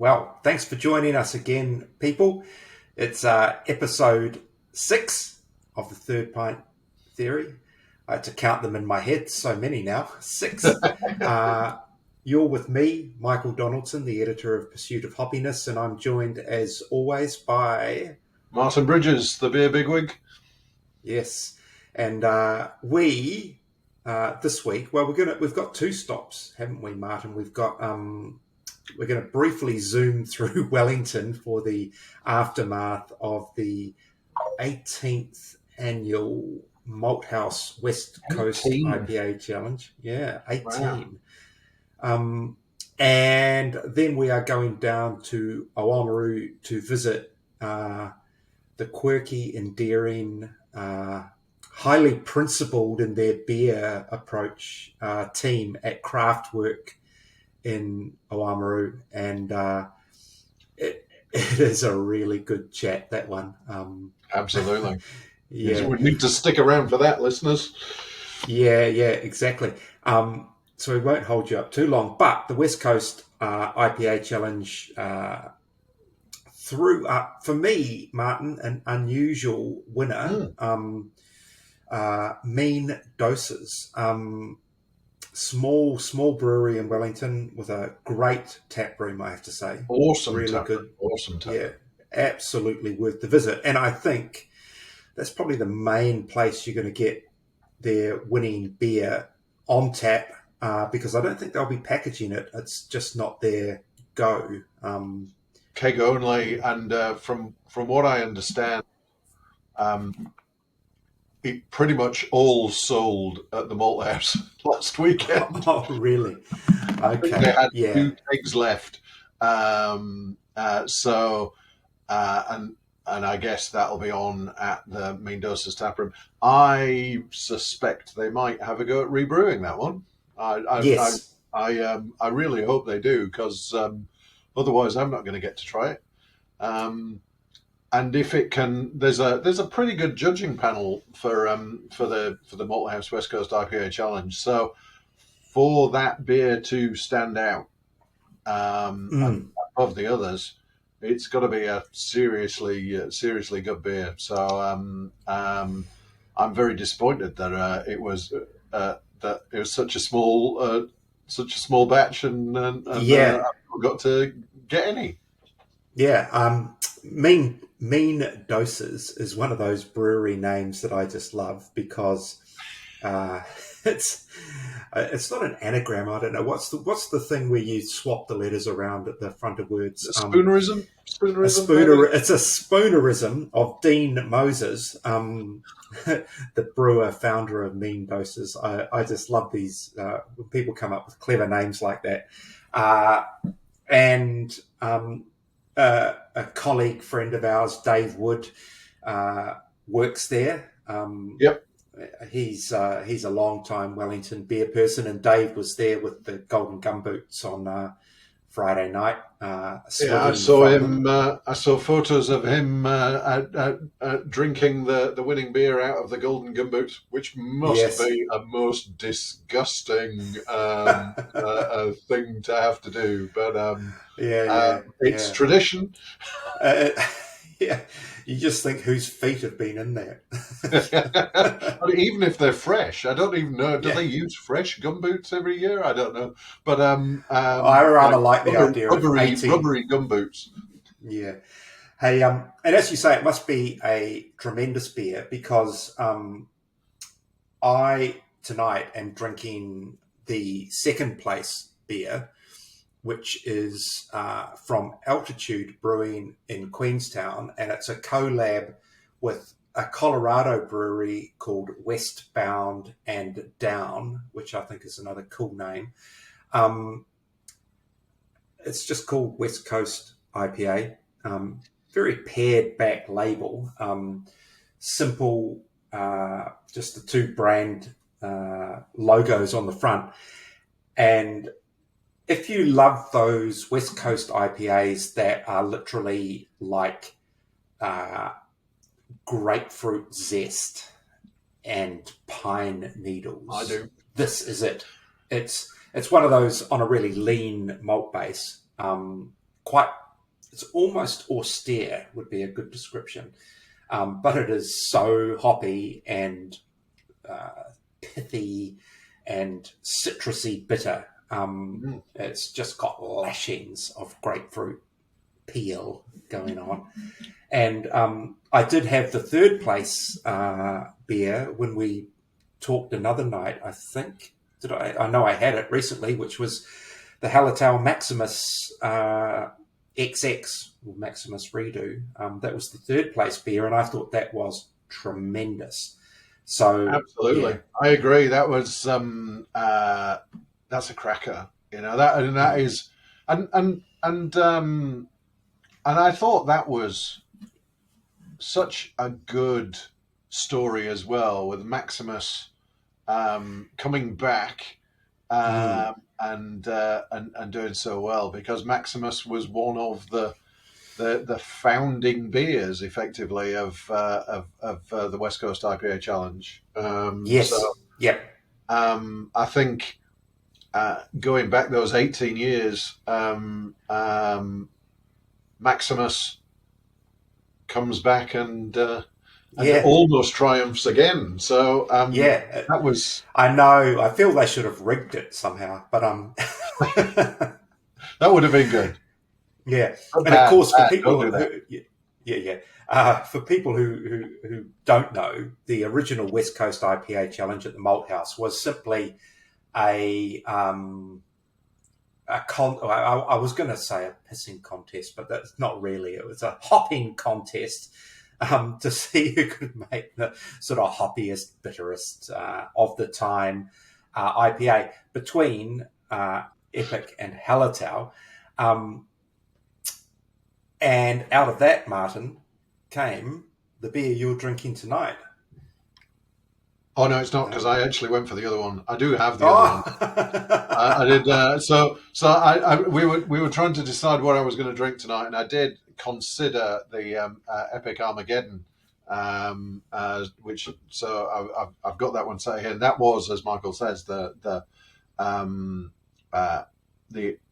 Well, thanks for joining us again, people. It's episode 6 of the Third Pint Theory. I had to count them in my head, so many now. 6. You're with me, Michael Donaldson, the editor of Pursuit of Hoppiness, and I'm joined, as always, by... Martin Bridges, the beer bigwig. Yes, and we... this week, well, we've got 2 stops, haven't we, Martin? We've got... we're going to briefly zoom through Wellington for the aftermath of the 18th annual Malthouse West Coast 18. IPA Challenge. Yeah, 18. Wow. And then we are going down to Oāmaru to visit the quirky, endearing, highly principled in their beer approach team at Craftwork in Oāmaru, and it is a really good chat, that one. Absolutely. Yeah. We need to stick around for that, listeners. Yeah, exactly. So we won't hold you up too long, but the West Coast IPA Challenge threw up, for me, Martin, an unusual winner, Mean Doses. Small brewery in Wellington with a great tap room, I have to say. Awesome, really tap good. room. Awesome tap room. Yeah, absolutely worth the visit. And I think that's probably the main place you're going to get their winning beer on tap, because I don't think they'll be packaging it. It's just not their go. Keg only, and from what I understand, it pretty much all sold at the Malthouse last weekend. Oh, really? Okay. They had Yeah. 2 kegs left. And I guess that'll be on at the Mean Doses taproom. I suspect they might have a go at rebrewing that one. Yes. I really hope they do, because otherwise I'm not going to get to try it. And if it can, there's a pretty good judging panel for the Malthouse West Coast IPA Challenge. So for that beer to stand out above the others, it's got to be a seriously good beer. So I'm very disappointed that it was such a small batch, and Yeah. I got to get any. Yeah. Mean Doses is one of those brewery names that I just love, because it's not an anagram. I don't know what's the thing where you swap the letters around at the front of words. Spoonerism. It's a spoonerism of Dean Moses, the brewer, founder of Mean Doses. I just love these when people come up with clever names like that. A colleague friend of ours, Dave Wood, works there. Yep. He's a long-time Wellington beer person, and Dave was there with the Golden Gumboots on Friday night. Yeah, I saw him. I saw photos of him drinking the winning beer out of the Golden Gumboots, which must be a most disgusting thing to have to do. But it's tradition. Yeah, you just think whose feet have been in there. But even if they're fresh, I don't even know. Do they use fresh gumboots every year? I don't know. But I rather like the idea of rubbery gumboots. Yeah. Hey, and as you say, it must be a tremendous beer, because I tonight am drinking the second place beer, which is from Altitude Brewing in Queenstown, and it's a collab with a Colorado brewery called Westbound and Down, which I think is another cool name. It's just called West Coast IPA. Very pared back label. Simple, just the 2 brand logos on the front. And if you love those West Coast IPAs that are literally like grapefruit zest and pine needles, I do. This is it. It's one of those on a really lean malt base. quite, it's almost austere would be a good description. But it is so hoppy and pithy and citrusy bitter. It's just got lashings of grapefruit peel going on. And I did have the third place beer when we talked another night, I think. Did I know I had it recently, which was the Hallertau Maximus XX, or Maximus Redo. That was the third place beer, and I thought that was tremendous. So absolutely, yeah. I agree. That was that's a cracker. You know that, and that is, and I thought that was such a good story as well, with Maximus coming back and doing so well, because Maximus was one of the founding beers, effectively, of the West Coast IPA Challenge. Yes. So, yep. I think going back those 18 years, Maximus comes back and almost triumphs again. So that was. I know. I feel they should have rigged it somehow, but that would have been good. Yeah, Not and of course for bad. people Don't do that. for people who don't know, the original West Coast IPA Challenge at the Malthouse was simply I was going to say a pissing contest, but that's not really. It was a hopping contest to see who could make the sort of hoppiest, bitterest of the time IPA between Epic and Hallertau. And out of that, Martin, came the beer you're drinking tonight. Oh no, it's not, because I actually went for the other one. I do have the other one. I did. We were trying to decide what I was going to drink tonight, and I did consider the Epic Armageddon, which I've got that one set here, and that was, as Michael says, the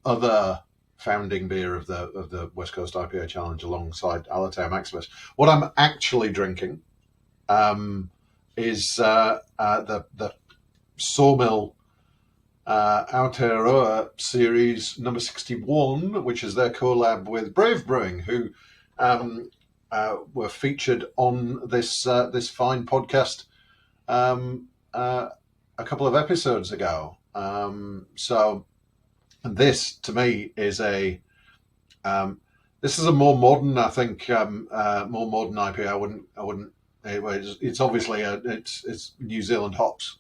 other founding beer of the West Coast IPA Challenge, alongside Hallertau Maximus. What I'm actually drinking is the Sawmill Aotearoa series number 61, which is their collab with Brave Brewing, who were featured on this fine podcast a couple of episodes ago. So this, to me, is a this is a more modern, I think, more modern IPA. I wouldn't. It's obviously it's New Zealand hops,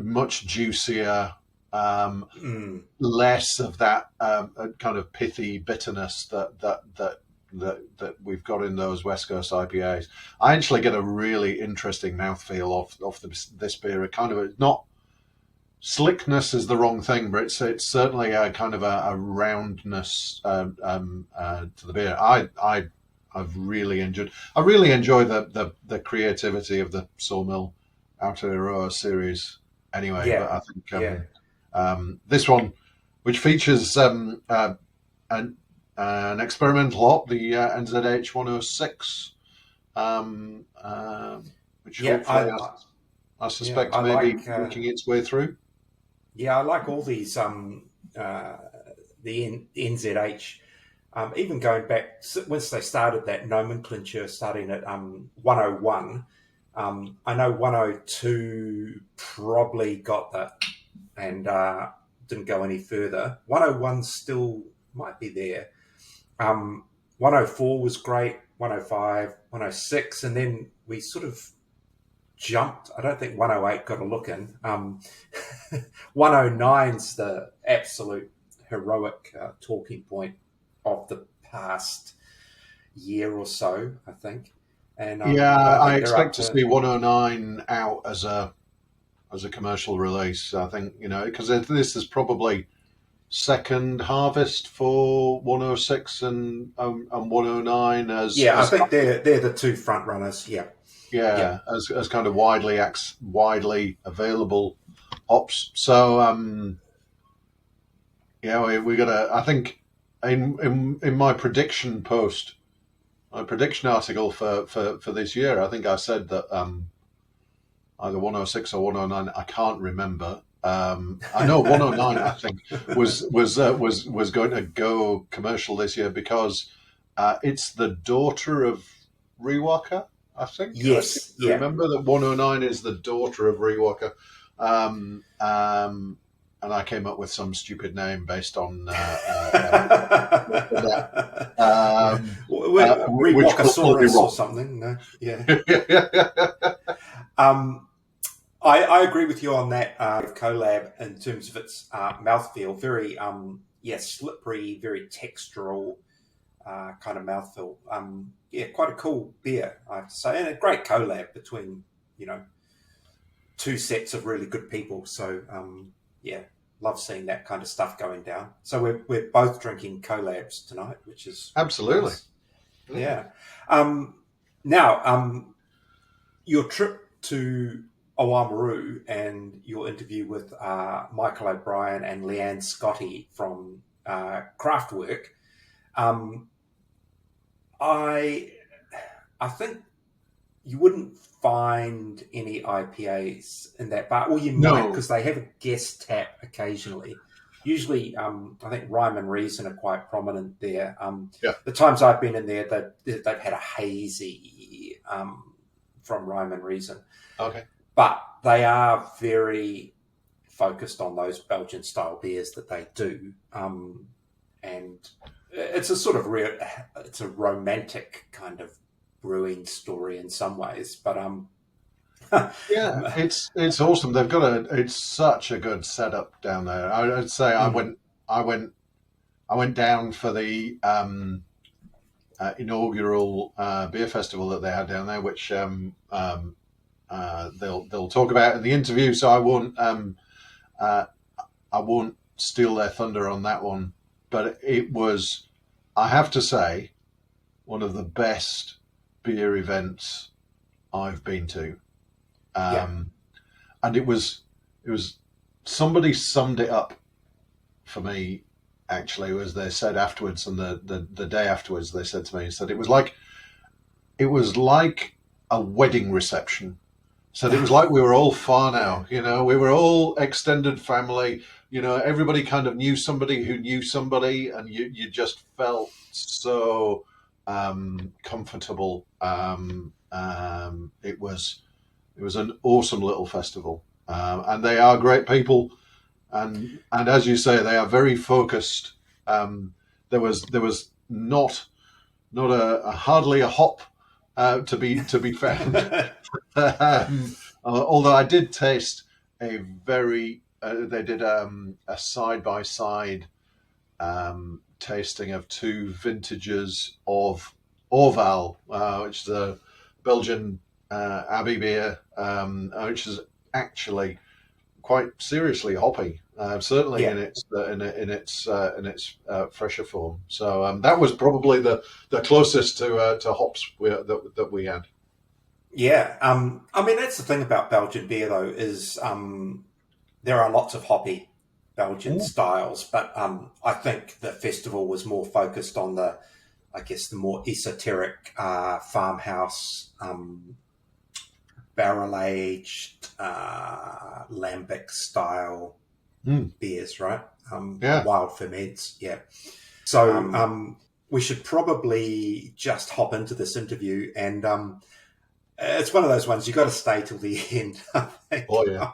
much juicier, less of that kind of pithy bitterness that we've got in those West Coast IPAs. I actually get a really interesting mouthfeel off this beer. It kind of, not slickness is the wrong thing, but it's certainly a kind of a roundness to the beer. I've really enjoyed. I really enjoy the creativity of the Sawmill Aotearoa series. Anyway, Yeah, but I think this one, which features an experimental hop, the NZH 106, which hopefully I suspect maybe working its way through. Yeah, I like all these the NZH. Even going back, once they started that nomenclature, starting at 101, I know 102 probably got that and didn't go any further. 101 still might be there. 104 was great, 105, 106, and then we sort of jumped. I don't think 108 got a look in. 109's the absolute heroic talking point of the past year or so, I think. And I expect to see 109 out as a commercial release. I think, because this is probably second harvest for 106 and 109 as I think they're the two front runners. Yeah. As kind of widely available hops. So Yeah, we got to. I think in my prediction post, my prediction article for this year, I think I said that either 106 or 109. I can't remember. I know 109. I think was going to go commercial this year because it's the daughter of Rewalker. I think I seem Yes, to yeah. remember that 109 is the daughter of Rewalker. And I came up with some stupid name based on that, Yeah. which completely Rewalkosaurus or wrong. something. No, yeah. Um, I agree with you on that collab in terms of its mouthfeel. Very, slippery, very textural kind of mouthfeel. Yeah, quite a cool beer, I have to say, and a great collab between two sets of really good people. So yeah, love seeing that kind of stuff going down. So we're both drinking collabs tonight, which is Absolutely. nice. Yeah. Um, now, your trip to Oāmaru and your interview with Michael O'Brien and Leanne Scotti from Craftwork, um, I I think you wouldn't find any IPAs in that bar, or you might No. because they have a guest tap occasionally. Usually, I think Rhyme and Reason are quite prominent there. Yeah. The times I've been in there, they've had a hazy from Rhyme and Reason, Okay. but they are very focused on those Belgian style beers that they do, and it's a sort of it's a romantic kind of brewing story in some ways, but Yeah, it's awesome. They've got it's such a good setup down there. I'd say I went I went down for the inaugural beer festival that they had down there, which they'll talk about in the interview. So uh, I won't steal their thunder on that one. But it was, I have to say, one of the best beer events I've been to. yeah, And it was somebody summed it up for me actually, as they said afterwards, and the day afterwards they said to me, said it was like a wedding reception. Said it was like we were all far yeah, now, we were all extended family, everybody kind of knew somebody who knew somebody, and you just felt so comfortable. It was an awesome little festival, and they are great people, and as you say, they are very focused. There was not a hardly a hop to be found. Although I did taste a very they did a side by side tasting of two vintages of Orval, which is a Belgian Abbey beer, which is actually quite seriously hoppy, certainly yeah, in its fresher form. So that was probably the closest to hops that we had. yeah. I mean, that's the thing about Belgian beer, though, is there are lots of hoppy Belgian Mm. styles, but I think the festival was more focused on I guess, the more esoteric farmhouse barrel aged lambic style Mm. beers, right? Yeah. Wild ferments, yeah. So Um, we should probably just hop into this interview, and it's one of those ones you got to stay till the end, I think, oh yeah.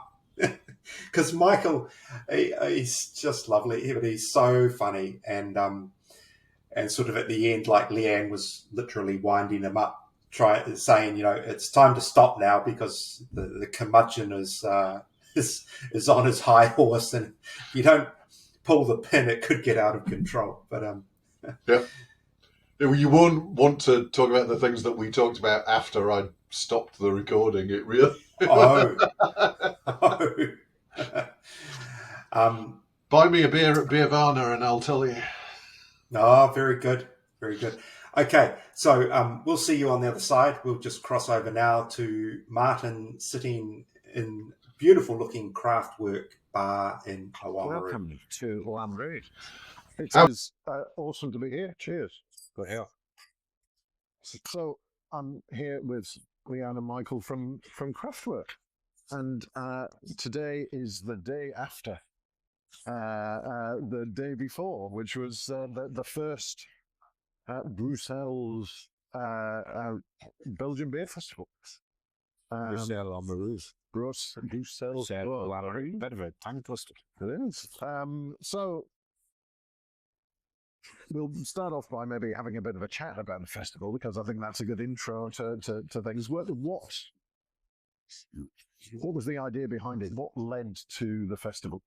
because Michael, he's just lovely, but he's so funny, and sort of at the end, like Leanne was literally winding him up, saying, it's time to stop now because the curmudgeon is on his high horse, and if you don't pull the pin, it could get out of control. But Yeah. You won't want to talk about the things that we talked about after I stopped the recording. It really. oh, oh. um, Buy me a beer Varna, and I'll tell you. oh, very good, very good. Okay, so we'll see you on the other side. We'll just cross over now to Martin sitting in beautiful looking Craftwork bar in Oāmaru. Welcome to Oāmaru. It is awesome to be here. Cheers. Good hell. So I'm here with Leanne and Michael from Craftwork, and today is the day after the day before, which was the first Bruxelles Belgian Beer Festival. Bruxelles Oamaru. Bruxelles Oāmaru. Bit of a tongue twister. It is. So we'll start off by maybe having a bit of a chat about the festival, because I think that's a good intro to things. What was the idea behind it? What led to the festival?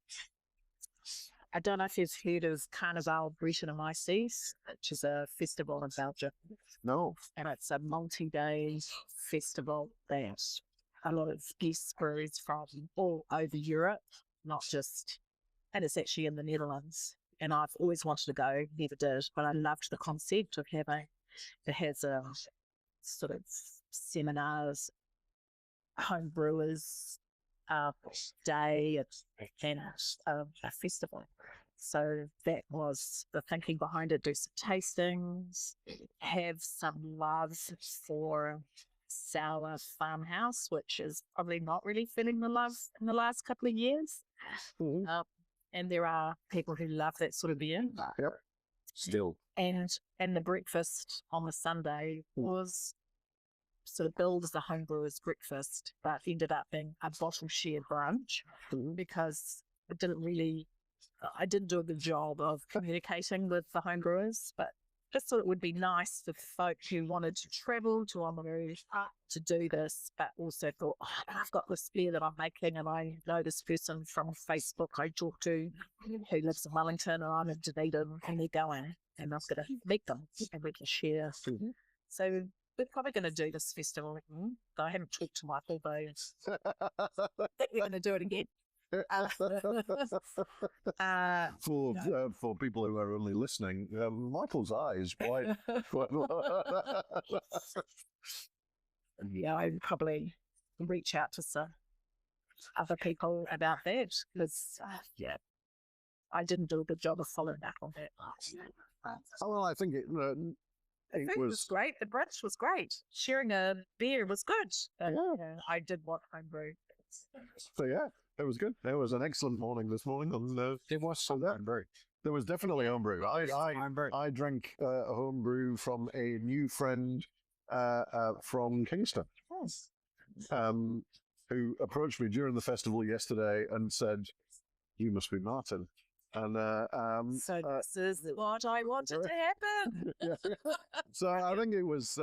I don't know if you've heard of Carnaval Breton and Ices, which is a festival in Belgium. No. And it's a multi-day festival that a lot of guest breweries from all over Europe, not just, and it's actually in the Netherlands. And I've always wanted to go, never did, but I loved the concept of having, it has a sort of seminars, home brewers, day and a festival. So that was the thinking behind it. Do some tastings, have some love for sour farmhouse, which is probably not really feeling the love in the last couple of years. Mm-hmm. And there are people who love that sort of beer. Yep. Still. And the breakfast on the Sunday was sort of billed as a homebrewer's breakfast, but ended up being a bottle share brunch because I didn't do a good job of communicating with the homebrewers, but just thought it would be nice for folk who wanted to travel to Oāmaru to do this, but also thought, I've got this beer that I'm making and I know this person from Facebook I talk to who lives in Wellington and I'm in Dunedin and they're going and I'm going to meet them and we can share. So we're probably going to do this festival again. I haven't talked to Michael, though. I think we're going to do it again. For people who are only listening, Michael's eye is wide. Yeah, I'd probably reach out to some other people about that because, I didn't do a good job of following up on that. Well, I think it was great. The brunch was great. Sharing a beer was good. But, I did want homebrew. So yeah, it was good. It was an excellent morning this morning. There was some homebrew. There was definitely homebrew. I drank a homebrew from a new friend from Kingston, who approached me during the festival yesterday and said, "You must be Martin." And so this is what I wanted to happen. So I think it was.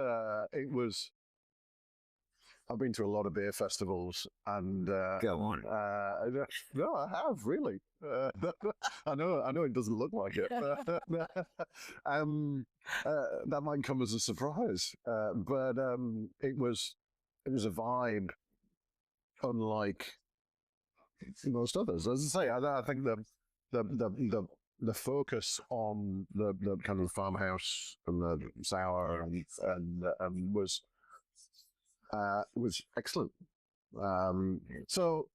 I've been to a lot of beer festivals, and go on. No, I have really. I know it doesn't look like it. That might come as a surprise, but it was a vibe unlike most others. As I say, I think the focus on the kind of farmhouse and the sour and was excellent. So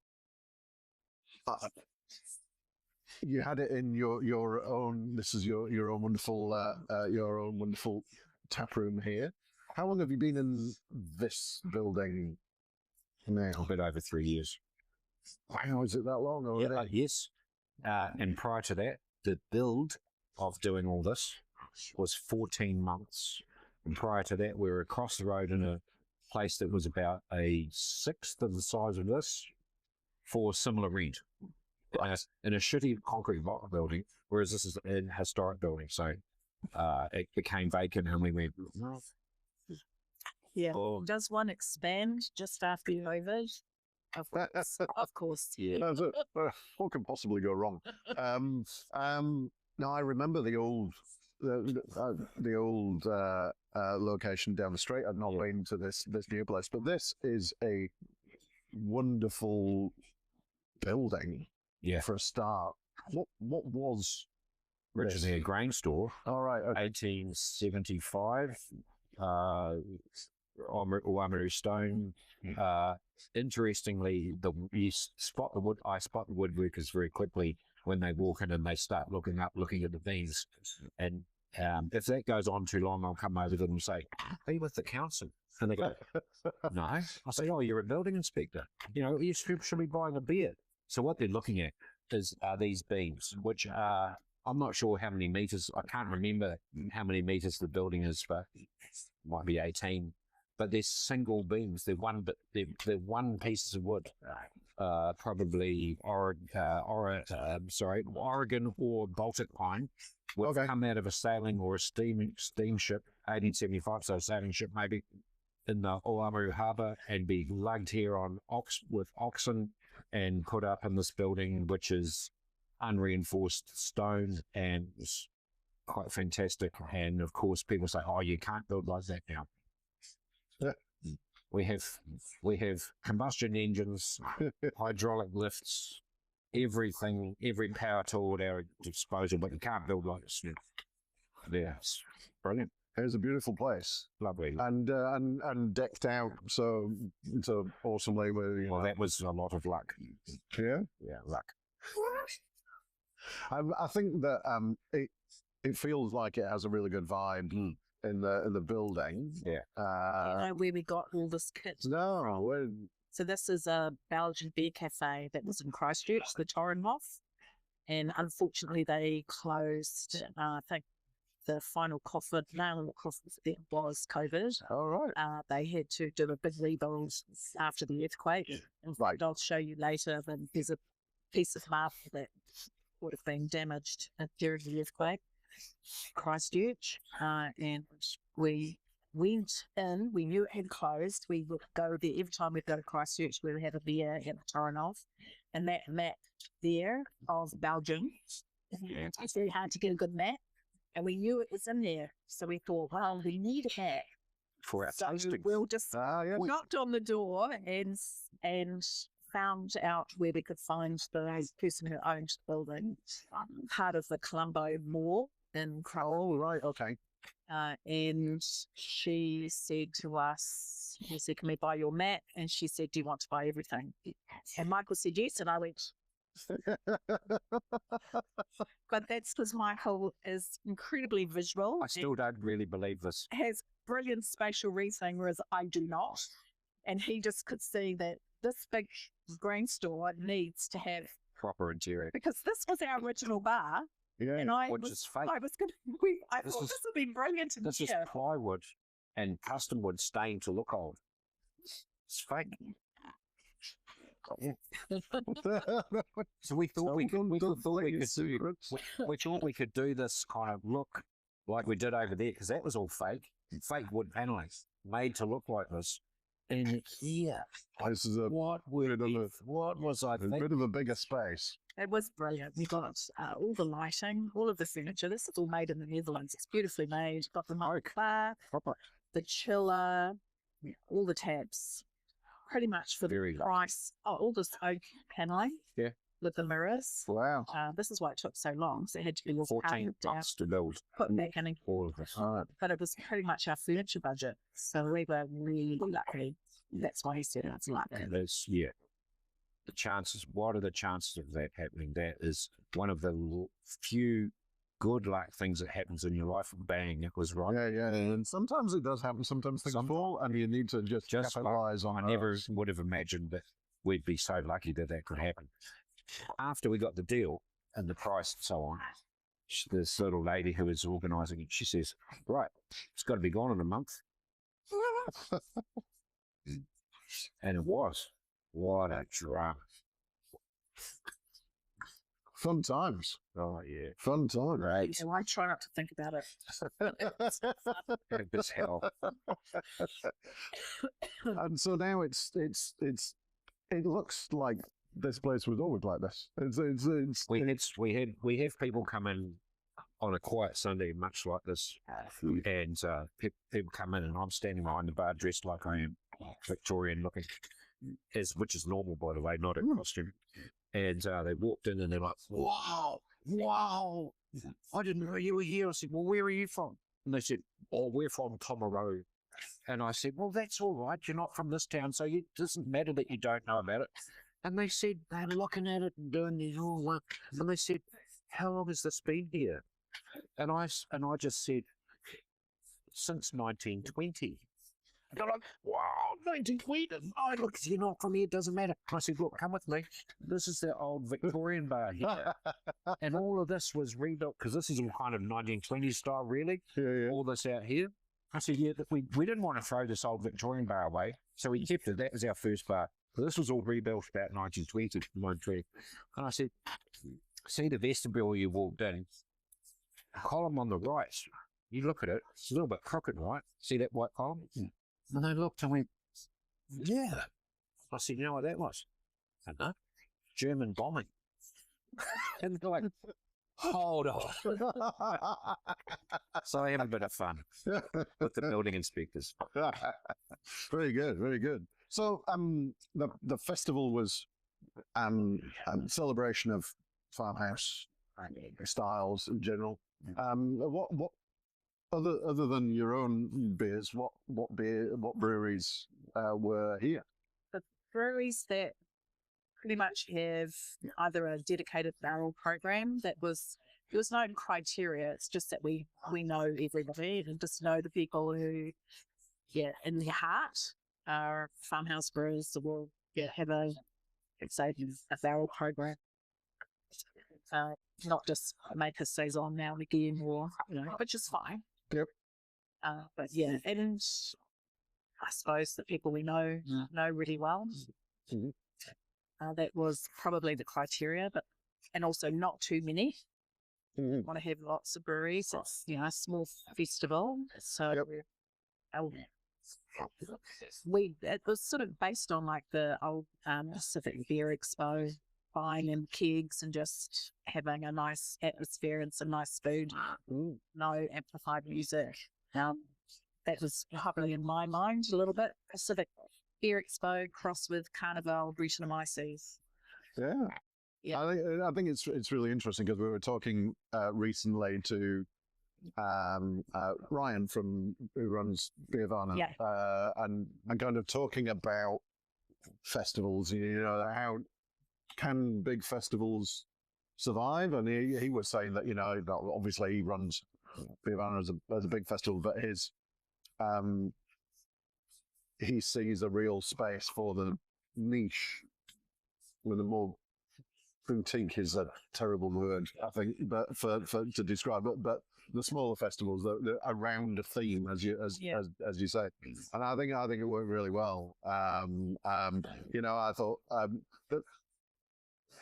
you had it in your own. This is your own wonderful tap room here. How long have you been in this building now? A bit over 3 years. Wow, is it that long already? Yes. And prior to that, the build of doing all this was 14 months. And prior to that, we were across the road in a place that was about a sixth of the size of this for similar rent in a shitty concrete block building, whereas this is a historic building. So it became vacant and we went, no. Yeah. Does one expand just after COVID? Of course. Yeah. What could possibly go wrong? Now I remember the old location down the street. I've not been to this new place, but this is a wonderful building. Yeah. For a start, what was originally a grain store? All right. Okay. 1875. Oāmaru stone. Interestingly, I spot the woodworkers very quickly when they walk in and they start looking at the beams. And if that goes on too long, I'll come over to them and say, "Are you with the council?" And they go, "No." I say, "Oh, you're a building inspector. You should be buying a beer." So what they're looking at is these beams, which are, I'm not sure how many meters. I can't remember how many meters the building is, but it might be 18. But they're single beams. They're one pieces of wood, probably Oregon or Baltic pine, which come out of a sailing or a steamship, 1875, so a sailing ship maybe, in the Oāmaru harbour, and be lugged here with oxen and put up in this building, which is unreinforced stone and it's quite fantastic. And of course, people say, "Oh, you can't build like that now." We have combustion engines, hydraulic lifts, everything, every power tool at our disposal, but you can't build like this. Yeah, it's brilliant. It's a beautiful place, Lovely. and decked out so awesomely. Well, that was a lot of luck. Yeah, Luck. I think that it feels like it has a really good vibe in the building. Yeah. Where we got all this kit. No, So this is a Belgian beer cafe that was in Christchurch, the Torrenhof, and unfortunately they closed. I think the final nail in the coffin there was COVID. all right. They had to do a big rebuild after the earthquake. In fact, I'll show you later that there's a piece of marble that would have been damaged during the earthquake, Christchurch. And we went in, we knew it had closed. We would go there every time we'd go to Christchurch, we would have a beer at the Torrenhof. And that map there of Belgium, it's very hard to get a good map. And we knew it was in there. So we thought, well, we need a map. For our tasting. We'll just knocked on the door and found out where we could find the person who owned the building, part of the Colombo Mall in Crow. Oh, right, okay. And she said to us, he said, "Can we buy your map?" And she said, "Do you want to buy everything?" And Michael said yes, and I went, but that's because Michael is incredibly visual. I still don't really believe this. Has brilliant spatial reasoning, whereas I do not. And he just could see that this big grain store needs to have Proper interior. because this was our original bar, Yeah. and Which is fake. I was going I This thought is- this would be brilliant in This is here. plywood and custom wood stained to look old. It's fake. So we thought we could do this kind of look like we did over there, because that was all fake wood paneling made to look like this. And here, This is a what was I bit thinking? of a bigger space. It was brilliant. We got all the lighting, all of the furniture. This is all made in the Netherlands. It's beautifully made. Got the milk bar, Proper. the chiller, all the taps. Pretty much for Very the nice. price. Oh, all this oak paneling. Yeah. With the mirrors. Wow. This is why it took so long. So it had to be all 14 carved down, bucks to build put back in, all of this. All right. but it was pretty much our furniture budget. So we were really lucky. That's why he said it's luck. There's, the chances, what are the chances of that happening? That is one of the few good luck things that happens in your life. Bang, it was right. Yeah. And sometimes it does happen. Sometimes things fall, and you need to just capitalize on I it. never would have imagined that we'd be so lucky that could happen. After we got the deal and the price and so on, this little lady who was organising it, she says, "Right, it's got to be gone in a month." And it was. What a drama. Fun times. Oh, yeah. Fun times. Great. So I try not to think about it. As hell. And so now it looks like this place was always like this. We have people come in on a quiet Sunday, much like this, and people come in, and I'm standing behind the bar dressed like I am, Victorian looking, which is normal, by the way, not a costume. And they walked in and they're like, wow, I didn't know you were here. I said, well, where are you from? And they said, oh, we're from Oāmaru. And I said, well, that's all right. You're not from this town, so it doesn't matter that you don't know about it. And they said, they were looking at it and doing this all up. And they said, how long has this been here? And I just said, since 1920. And they're like, wow, 1920. I look, you're not from here, it doesn't matter. I said, look, come with me. This is the old Victorian bar here. And all of this was rebuilt, because this is all kind of 1920s style, really. Yeah. All this out here. I said, yeah, we didn't want to throw this old Victorian bar away, so we kept it. That was our first bar. But this was all rebuilt about 1920. And I said, see the vestibule you walked in? The column on the right, you look at it, it's a little bit crooked, right? See that white column? And they looked and went, yeah. I said, you know what that was? I don't know. German bombing. And they're like, hold on. So I had a bit of fun with the building inspectors. Very good, very good. So the festival was celebration of farmhouse styles in general. What other than your own beers, what breweries were here? The breweries that pretty much have either a dedicated barrel program there was no criteria. It's just that we know everybody and just know the people who, in their heart are farmhouse brewers or have a barrel program. Not just make a saison now and again, or which is fine. Yep. But yeah, and I suppose the people we know really well. Mm-hmm. That was probably the criteria, and also not too many. Mm-hmm. Want to have lots of breweries. It's a small festival, so it was sort of based on like the old Pacific Beer Expo, buying in kegs and just having a nice atmosphere and some nice food. No amplified music. That was probably in my mind a little bit Pacific Beer Expo crossed with Carnival Brettanomyces. Yeah. I think it's really interesting because we were talking recently to Ryan who runs Beervana, and kind of talking about festivals. How can big festivals survive? And he was saying that obviously he runs Beervana as a big festival, but he sees a real space for the niche. With a more boutique is a terrible word, I think, but for to describe it. But the smaller festivals that around a theme, as you say, and I think it worked really well. I thought that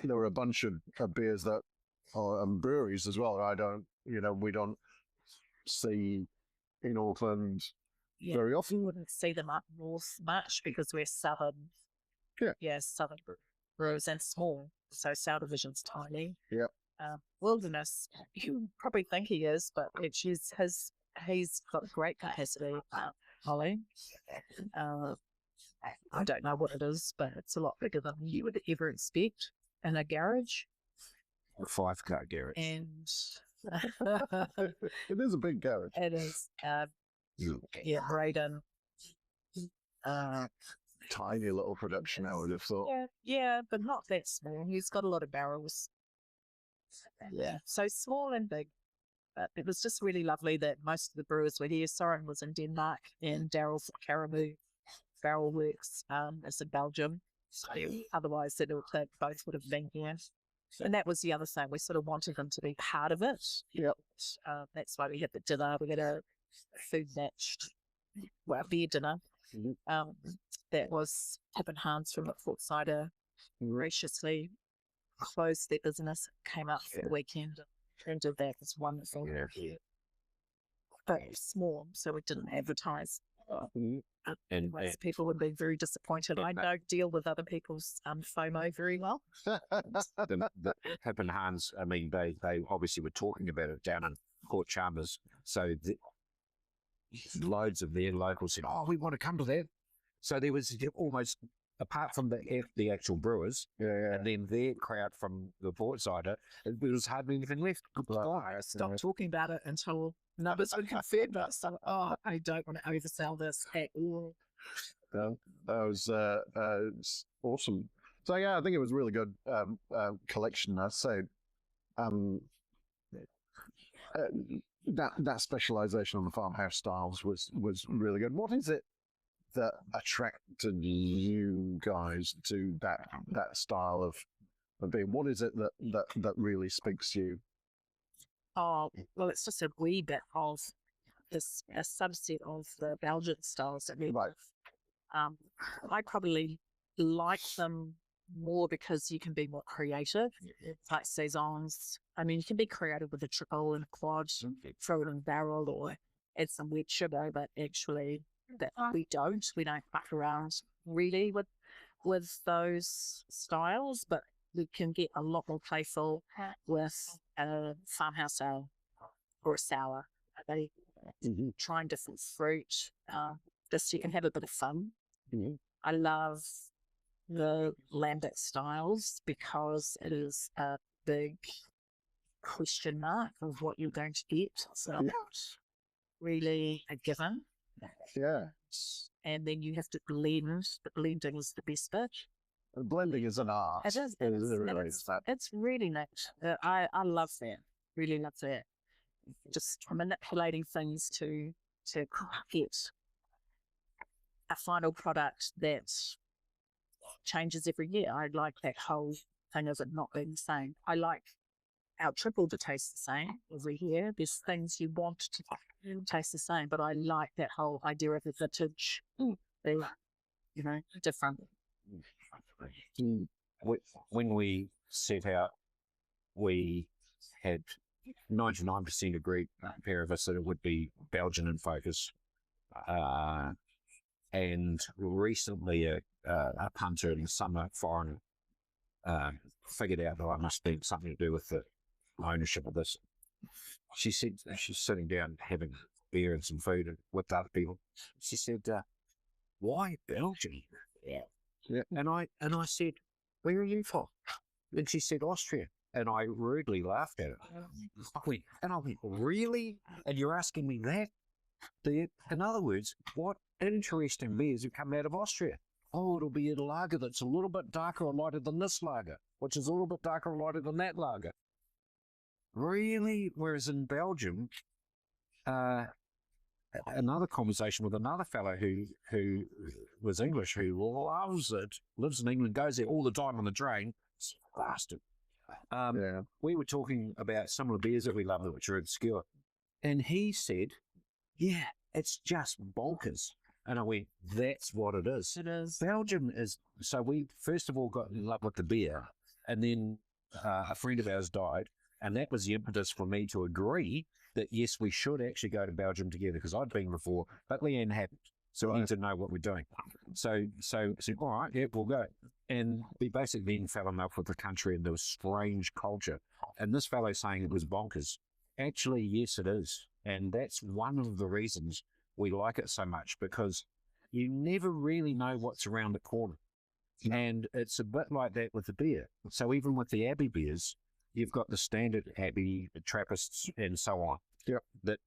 there were a bunch of beers that or breweries as well. We don't see in Auckland very often. You wouldn't see them up north much because we're southern. Southern brewers and small, so South Division's tiny. Yep. Wilderness, you probably think he is, but he's got great capacity. Holly, I don't know what it is, but it's a lot bigger than you would ever expect in a garage. A 5-car garage. And it is a big garage. It is. Braden. Tiny little production, I would have thought. Yeah, but not that small. He's got a lot of barrels. Yeah, so small and big. But it was just really lovely that most of the brewers were here. Soren was in Denmark, and Daryl's at Caribou Barrel Works is in Belgium. So otherwise, they both would have been here. And that was the other thing. We sort of wanted them to be part of it. Yep. That's why we had the dinner. We had a beer dinner. Mm-hmm. That was Tip and Hans from Fort Cider graciously closed their business, came up for the weekend and did that. It was wonderful. Yeah. But small, so we didn't advertise. And people would be very disappointed. I don't deal with other people's FOMO very well. the Pip and Hans, I mean, they obviously were talking about it down in Port Chalmers. So loads of their locals said, "Oh, we want to come to that." So there was almost apart from the actual brewers, and then their crowd from the port side, there was hardly anything left. I stopped talking about it until numbers were confirmed. I started, I don't want to oversell this at all. That was it's awesome. So yeah, I think it was a really good collection. I'd say that specialization on the farmhouse styles was really good. What is it that attracted you guys to that style of being? What is it that really speaks to you? Oh, well, it's just a wee bit of this, a subset of the Belgian styles that we Right. I probably like them more because you can be more creative. It's like saisons. I mean, you can be creative with a triple and a quad, throw it in a barrel or add some wet sugar, but actually that we don't fuck around really with those styles, but we can get a lot more playful with a farmhouse ale or a sour. They trying different fruit. Just you can have a bit of fun. I love the lambic styles because it is a big question mark of what you're going to get. So it's really a given. Yeah. And then you have to blend. The blending is the best bit. Blending is an art. It is. It's really nice. I love that. Really love that. Just manipulating things to get a final product that changes every year. I like that whole thing of it not being the same. I like our triple to taste the same every year. There's things you want to taste the same, but I like that whole idea of the vintage being, different. When we set out, we had 99% agreed, a pair of us, that it would be Belgian in focus. And recently a punter in the summer, foreign, figured out that I must be something to do with the ownership of this. She said, she's sitting down having beer and some food with other people. She said, why Belgium? Yeah. And I said, where are you from? And she said, Austria. And I rudely laughed at it. I went, really? And you're asking me that? In other words, what interesting beers have come out of Austria? Oh, it'll be a lager that's a little bit darker or lighter than this lager, which is a little bit darker or lighter than that lager. Really? Whereas in Belgium, another conversation with another fellow who was English, who loves it, lives in England, goes there all the time on the train. It's bastard. We were talking about some of the beers that we love, which are obscure. And he said, yeah, it's just bonkers. And I went, that's what it is. It is. Belgium is, so we first of all got in love with the beer, and then a friend of ours died, and that was the impetus for me to agree that yes, we should actually go to Belgium together, because I'd been before, but Leanne hadn't. So we need to know what we're doing. So I said, all right, yeah, we'll go. And we basically then fell in love with the country and the strange culture. And this fellow saying it was bonkers. Actually, yes, it is. And that's one of the reasons we like it so much, because you never really know what's around the corner. And it's a bit like that with the beer. So even with the Abbey beers, you've got the standard Abbey, the Trappists, and so on. Yep.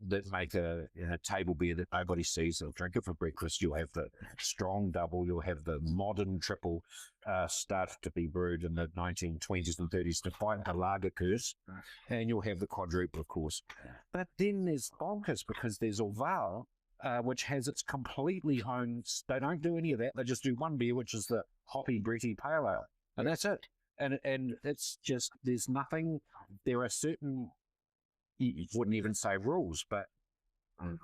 That make a table beer that nobody sees. They'll drink it for breakfast. You'll have the strong double. You'll have the modern triple, started to be brewed in the 1920s and 30s to fight the lager curse. And you'll have the quadruple, of course. But then there's bonkers, because there's Orval, which has its completely own. They don't do any of that. They just do one beer, which is the hoppy Bretty Pale Ale, and that's it. And it's just, there's nothing. There are certain, you wouldn't even say rules, but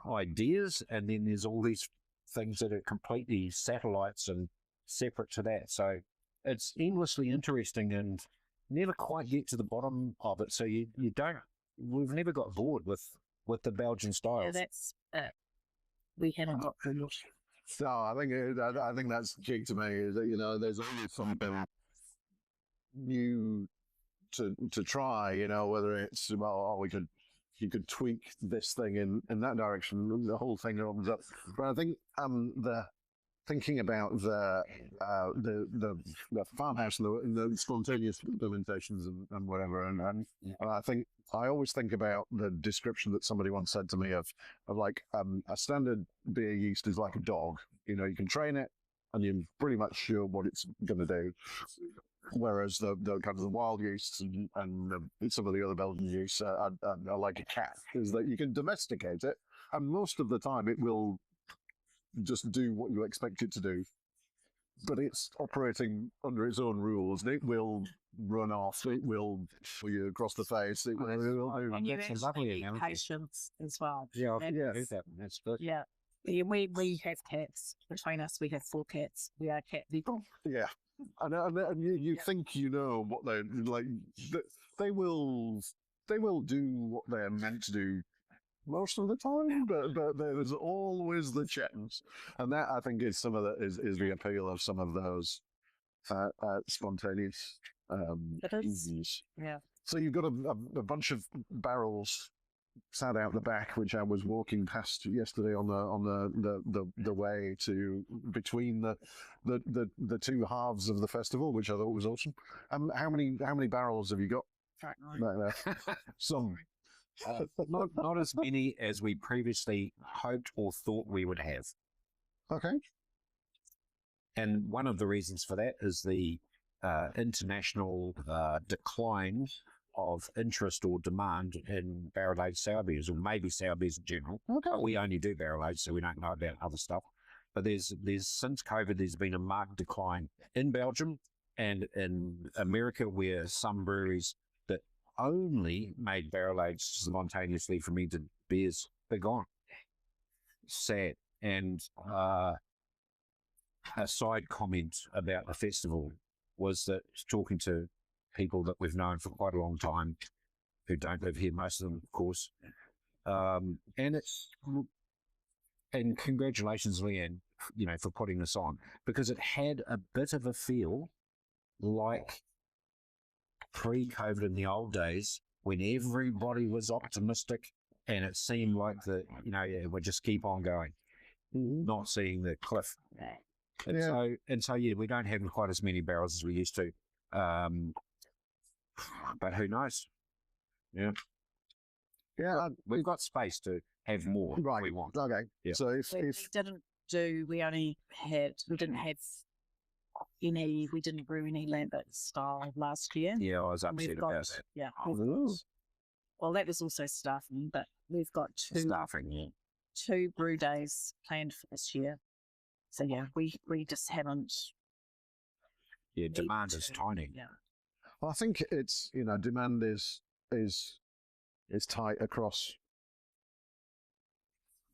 ideas, and then there's all these things that are completely satellites and separate to that. So it's endlessly interesting and never quite get to the bottom of it. So you don't, we've never got bored with the Belgian styles. Yeah, that's we haven't got too much. So I think that's the key to me, is that, there's always something new to try, whether it's, you could tweak this thing in that direction, the whole thing opens up. But I think the thinking about the farmhouse and the spontaneous fermentations and whatever, and I think I always think about the description that somebody once said to me of like a standard beer yeast is like a dog. You know, you can train it, and you're pretty much sure what it's going to do. Whereas the kind of the wild yeasts and some of the other Belgian yeasts are like a cat, is that you can domesticate it, and most of the time it will just do what you expect it to do. But it's operating under its own rules. It will run off. It will pull you across the face. It will do. And you That's a actually lovely need analogy. patience as well. Yeah, I've And- heard that. That's good. Yeah. We have cats. Between us, we have 4 cats. We are cat people. Yeah. And you think you know what they're like. They will do what they're meant to do most of the time, but there's always the chance, and that I think is some of is the appeal of some of those spontaneous It is. yeasts. Yeah. So you've got a bunch of barrels sat out the back, which I was walking past yesterday on the way to between the two halves of the festival, which I thought was awesome. How many barrels have you got back there? Some. Not as many as we previously hoped or thought we would have. Okay. And one of the reasons for that is the international decline of interest or demand in barrel-aged sour beers, or maybe sour beers in general. Okay. But we only do barrel-aged, so we don't know about other stuff. But there's since COVID, there's been a marked decline in Belgium and in America, where some breweries that only made barrel-aged spontaneously fermented beers, they're gone. Sad. And a side comment about the festival was that talking to people that we've known for quite a long time, who don't live here, most of them, of course, and congratulations, Leanne, for putting this on, because it had a bit of a feel like pre-COVID in the old days when everybody was optimistic and it seemed like we'll just keep on going, not seeing the cliff. And so, we don't have quite as many barrels as we used to. But who knows? Yeah. Yeah. We've got space to have more if we want. Okay. Yeah. So if We didn't brew any Lambert style last year. Yeah, I was upset We've about got, that. yeah. Oh. Well, that was also staffing, but we've got Staffing, two brew days planned for this year. So yeah, we just haven't. Yeah, demand is tiny. Yeah. Well, I think it's demand is tight across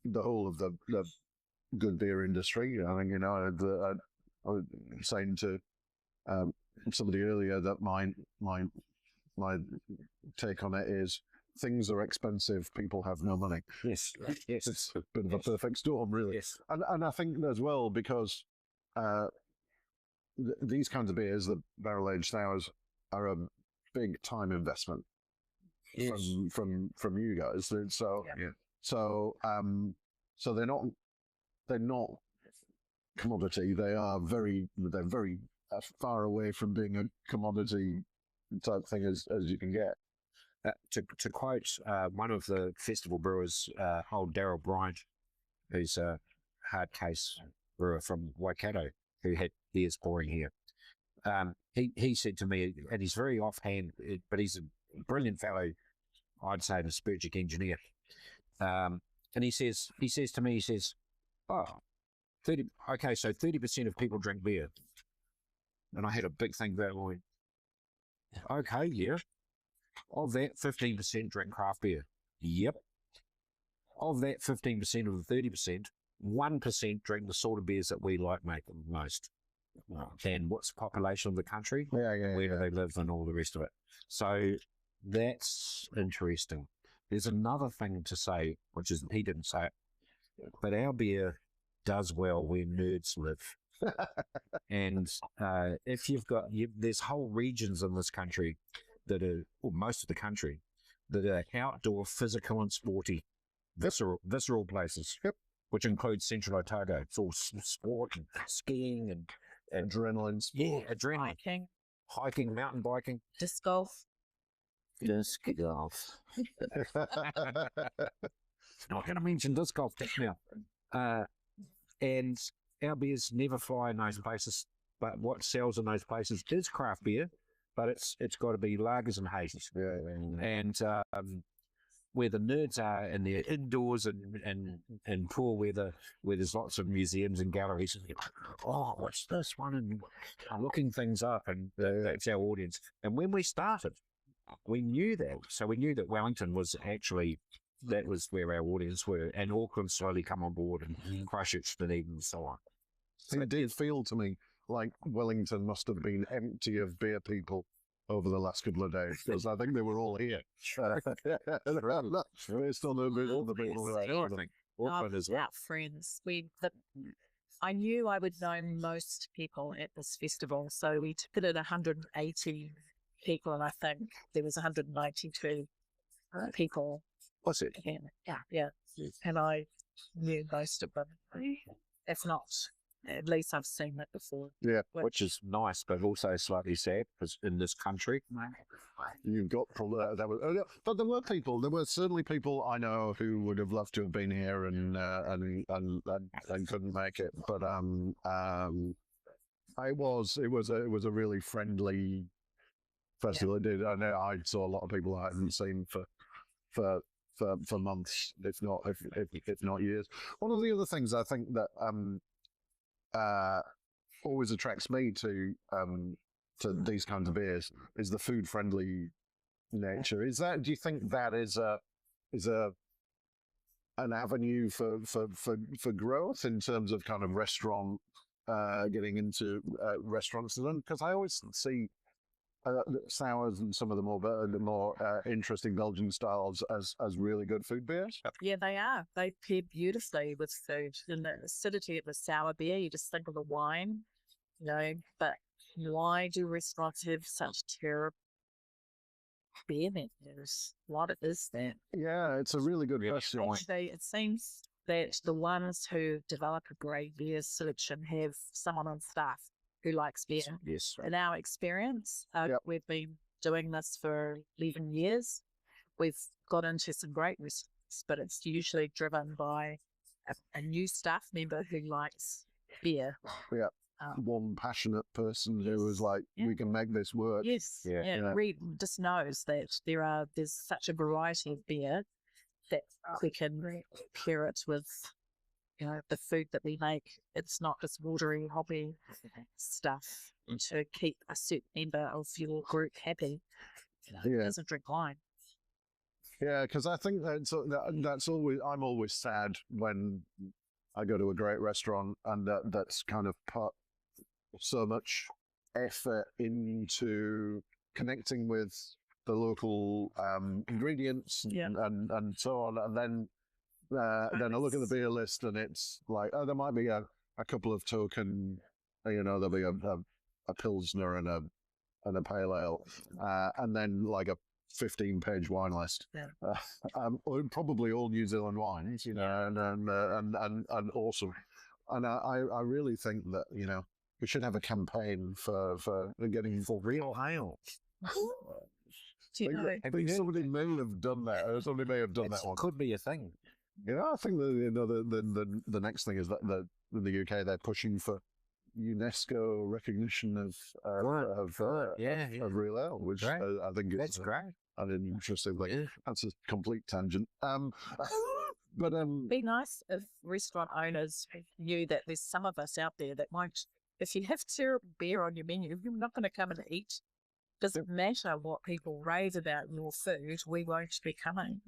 the whole of the good beer industry. I think I was saying to somebody earlier that my take on it is things are expensive, people have no money. Yes. It's a bit of a perfect storm, really. Yes. And I think as well, because these kinds of beers, the barrel-aged sours, are a big time investment from you guys. So so they're not commodity. They're very far away from being a commodity type thing as you can get. To quote one of the festival brewers, old Daryl Bryant, who's a hard case brewer from Waikato, who had beers pouring here. He said to me, and he's very offhand, but he's a brilliant fellow, I'd say, an Aspergic engineer. And he says to me, oh, 30% of people drink beer. And I had a big thing about it. I went, okay, yeah. Of that, 15% drink craft beer. Yep. Of that 15% of the 30%, 1% drink the sort of beers that we like making most. And what's the population of the country? Where do they live and all the rest of it? So that's interesting. There's another thing to say, which is, he didn't say it, but our beer does well where nerds live. And if there's whole regions in this country that are, or most of the country, that are outdoor, physical and sporty, visceral places. Yep. which includes Central Otago. It's all sport and skiing and Adrenaline. yeah, adrenaline, Hiking, hiking, mountain biking, disc golf. disc golf. Not going to mention disc golf just now. And our beers never fly in those places, but what sells in those places is craft beer, but it's got to be lagers and hazes. Yeah. And where the nerds are, and they're indoors and poor weather, where there's lots of museums and galleries, and they're like, oh, what's this one? And looking things up, and that's our audience. And when we started, we knew that. So we knew that Wellington was actually, that was where our audience were, and Auckland slowly come on board, and Christchurch, Dunedin, and so on. It did feel to me like Wellington must have been empty of beer people over the last couple of days, because I think they were all here. Based on the people I think Auckland as well. Our friends. I knew I would know most people at this festival, so we took it at 180 people, and I think there was 192 people. What's it? Yeah. And I knew most of them. If not, at least I've seen it before. Yeah, Which is nice, but also slightly sad, because in this country, you've got but there were certainly people I know who would have loved to have been here and couldn't make it. But it was a really friendly festival. It did. I know I saw a lot of people I hadn't seen for months, if not years. One of the other things I think that always attracts me to these kinds of beers is the food friendly nature. Do you think that is an avenue for growth in terms of kind of restaurant, getting into restaurants? Because I always see sours and some of the more interesting Belgian styles as really good food beers. Yeah, they are. They pair beautifully with food. And the acidity of the sour beer, you just think of the wine, but why do restaurants have such terrible beer menus? What is that? Yeah, it's a really good question. Actually, it seems that the ones who develop a great beer selection have someone on staff who likes beer. yes, In our experience, we've been doing this for 11 years. We've got into some great restaurants, but it's usually driven by a new staff member who likes beer. Yeah. One passionate person who was like, we can make this work. Yes. Yeah. Reed just knows that there's such a variety of beer that we can pair it with the food that we make. It's not just watery, hoppy stuff to keep a certain member of your group happy. Doesn't drink wine. Yeah, because I think that's always, I'm always sad when I go to a great restaurant and that's kind of put so much effort into connecting with the local ingredients and so on, and then I look at the beer list and it's like, there might be a couple of token, there'll be a Pilsner and a Pale Ale, and then like a 15-page wine list. Probably all New Zealand wines, and awesome. And I really think that, we should have a campaign for getting for real ale. I think somebody may have done that. Somebody may have done that one. Could be a thing. I think the next thing is that in the UK they're pushing for UNESCO recognition of real ale, which I think that's great. An interesting thing. Yeah. That's a complete tangent. But be nice if restaurant owners knew that there's some of us out there that won't. If you have terrible beer on your menu, you're not going to come and eat. Doesn't matter what people rave about your food, we won't be coming.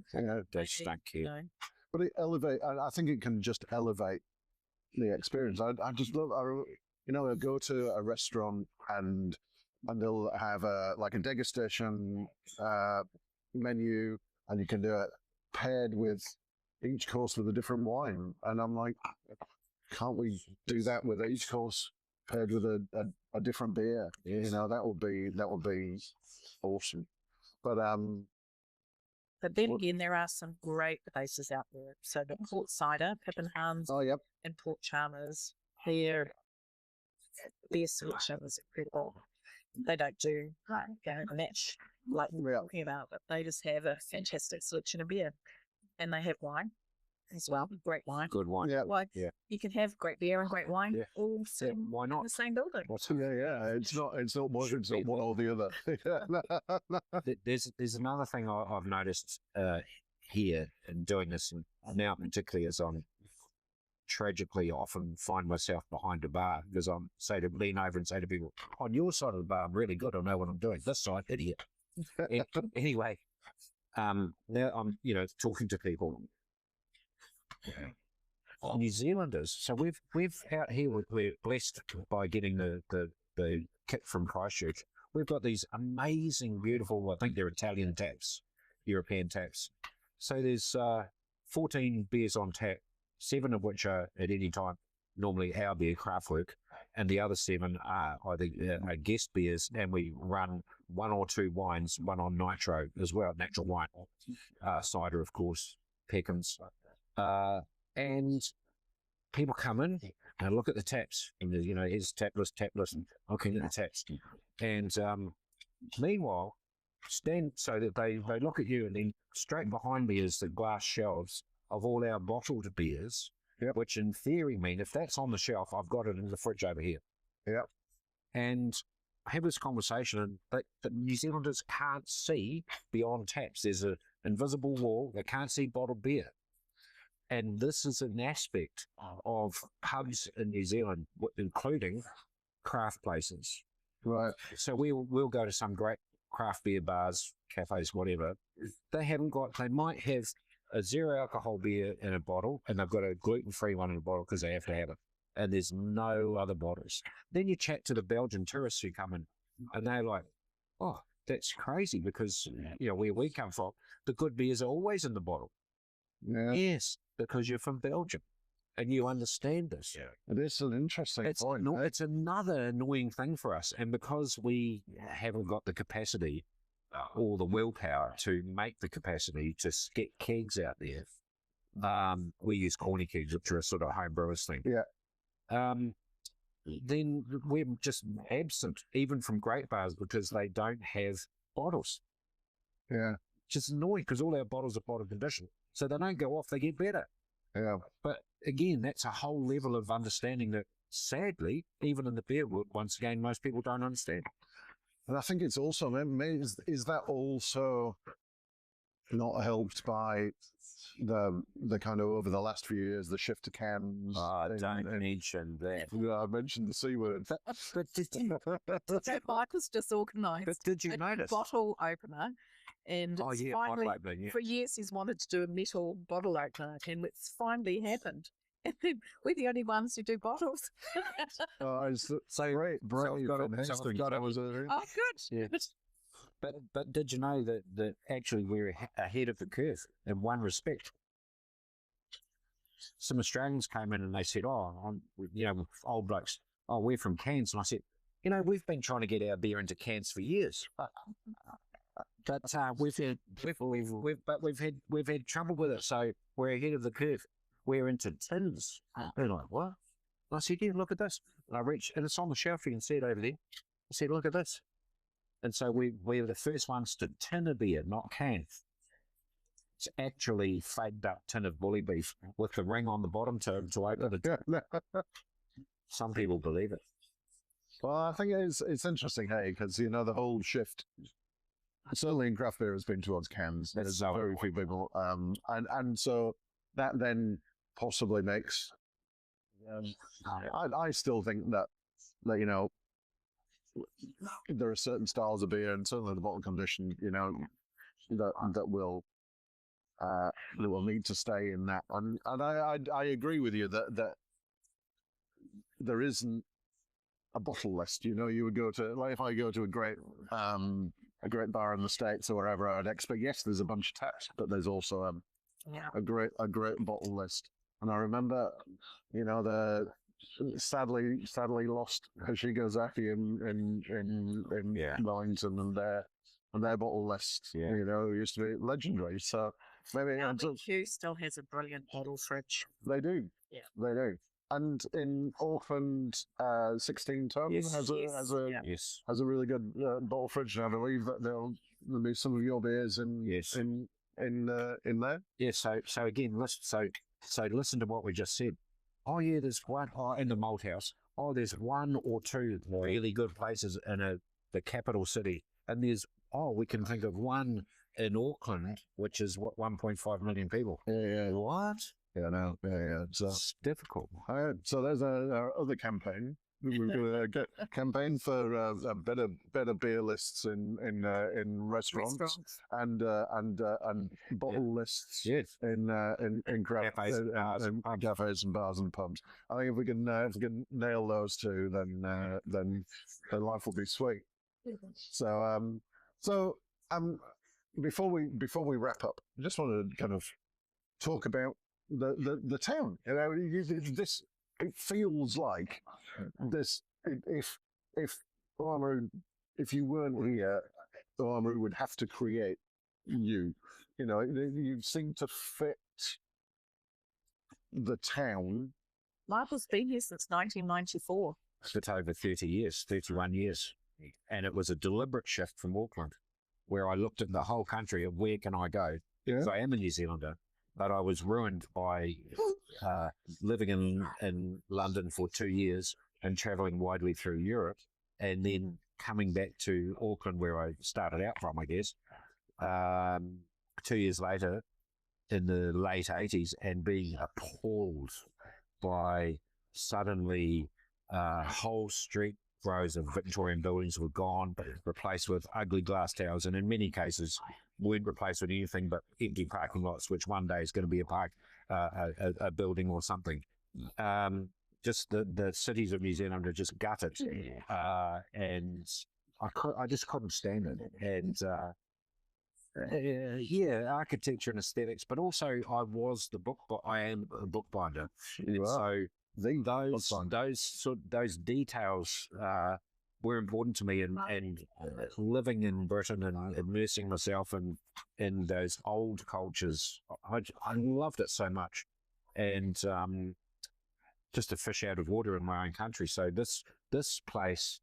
That's thank you. But I think it can just elevate the experience. I just love, I go to a restaurant and they'll have a degustation menu, and you can do it paired with each course with a different wine. And I'm like, can't we do that with each course paired with a different beer? That would be awesome. But But then again, there are some great places out there. So the Port Cider, Pippenhans, Oh, yep. and Port Chalmers, their selection is incredible. They don't do a match like we're talking about, but they just have a fantastic selection of beer. And they have wine as well, great wine. Good wine. Yeah. Like, Yeah. you can have great beer and great wine all Yeah, why in not? the same building. Yeah. It's not one or the other. There's another thing I've noticed here in doing this, and now particularly as I'm tragically often find myself behind a bar because I'm lean over and say to people, on your side of the bar, I'm really good. I know what I'm doing. This side, idiot. Anyway, now I'm, talking to people. New Zealanders. So we've out here, we're blessed by getting the kit from Christchurch. We've got these amazing, beautiful, I think they're Italian taps, European taps. So there's 14 beers on tap, 7 of which are at any time normally our beer, Craftwork, and the other 7 are either guest beers, and we run 1 or 2 wines, one on nitro as well, natural wine, cider, of course, Peckins. And people come in and look at the taps, and here's tap list, and looking at the taps. And meanwhile, so that they look at you, and then straight behind me is the glass shelves of all our bottled beers, which in theory mean if that's on the shelf, I've got it in the fridge over here. Yep. And I have this conversation, but New Zealanders can't see beyond taps. There's an invisible wall. They can't see bottled beer. And this is an aspect of pubs in New Zealand, including craft places. Right. So we'll go to some great craft beer bars, cafes, whatever. They might have a 0 alcohol beer in a bottle, and they've got a gluten-free one in a bottle because they have to have it. And there's no other bottles. Then you chat to the Belgian tourists who come in, and they're like, oh, that's crazy because, where we come from, the good beers are always in the bottle. Yeah. Yes, because you're from Belgium and you understand this. It is an interesting point. It's another annoying thing for us. And because we haven't got the capacity or the willpower to make the capacity to get kegs out there, we use corny kegs, which are a sort of home brewers thing. Yeah. Then we're just absent, even from great bars, because they don't have bottles. Yeah. Which is annoying because all our bottles are bottle conditioned. So they don't go off, they get better. Yeah. But again, that's a whole level of understanding that, sadly, even in the beer world, once again, most people don't understand. And I think it's also, is that also not helped by the kind of, over the last few years, the shift to cans? Don't mention that. I mentioned the C word. But did Mike was disorganised. you a notice? Bottle opener. And finally, bottle opener, yeah. for years he's wanted to do a metal bottle opener, and it's finally happened. And then we're the only ones who do bottles. So great. I've got it. Oh, good. Yeah. But did you know that actually we're ahead of the curve in one respect? Some Australians came in and they said, old blokes, we're from cans. And I said, we've been trying to get our beer into cans for years. But we've had trouble with it, so we're ahead of the curve. We're into tins. They're like, what? And I said, yeah, look at this. And I reached, and it's on the shelf. You can see it over there. I said, look at this. And so we're the first ones to tin a beer, not can. It's actually faked up tin of bully beef with the ring on the bottom to open it. Some people believe it. Well, I think it's interesting, hey, because the whole shift, certainly in craft beer, has been towards cans. There's very few people, and so that then possibly makes. I still think that there are certain styles of beer, and certainly the bottle condition, that will need to stay in that. And I agree with you that there isn't a bottle list. You would go to, like, if I go to a great bar in the States or wherever, I'd expect, yes, there's a bunch of taps, but there's also a great bottle list. And I remember, the sadly lost Hashigazaki in Wellington, and and their bottle list, Yeah. used to be legendary. So maybe Q still has a brilliant bottle fridge. they do. Yeah. They do. And in Auckland, 16 ton Yes. has Yes. a really good bottle fridge, and I believe that there'll be some of your beers in Yes. in there. Yeah. So again, listen to what we just said. Oh yeah, there's one in the Malthouse. Oh, there's one or two really good places in the capital city, and we can think of one in Auckland, which is 1.5 million people. Yeah. What? Yeah, no, yeah. So It's difficult. so there's our other campaign. We're going to campaign for better beer lists in restaurants and bottle lists Yes. in Cafes, bars, and pubs. cafes and bars and pubs. I think if we can nail those two, then life will be sweet. So before we wrap up, I just want to kind of talk about the town. It feels like this. If Oāmaru, if you weren't here, Oāmaru would have to create you. You seem to fit the town. Michael's been here since 1994. It's over 30 years, 31 years. And it was a deliberate shift from Auckland, where I looked at the whole country of where can I go? Yeah. Because I am a New Zealander, but I was ruined by living in London for 2 years and traveling widely through Europe, and then coming back to Auckland, where I started out from, I guess, 2 years later in the late 80s, and being appalled by suddenly whole street rows of Victorian buildings were gone, replaced with ugly glass towers, and in many cases weren't replaced with anything but empty parking lots, which one day is going to be a building or something. Just the cities of New Zealand are just gutted, and I just couldn't stand it. And architecture and aesthetics, but also I am a bookbinder. You are. So those details were important to me, and living in Britain and immersing myself in those old cultures, I loved it so much, and just a fish out of water in my own country. So this place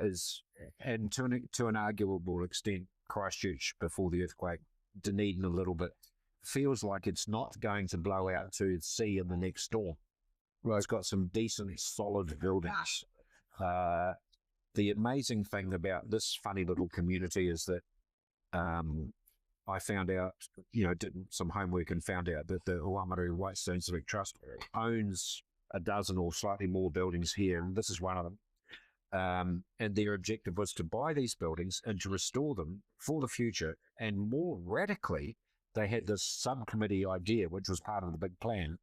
is, and to an arguable extent, Christchurch before the earthquake, Dunedin a little bit, feels like it's not going to blow out to sea in the next storm. Right. It's got some decent, solid buildings. The amazing thing about this funny little community is that I found out, did some homework and found out that the Oāmaru Whitestone Civic Trust owns a dozen or slightly more buildings here, and this is one of them. And their objective was to buy these buildings and to restore them for the future. And more radically, they had this subcommittee idea, which was part of the big plan,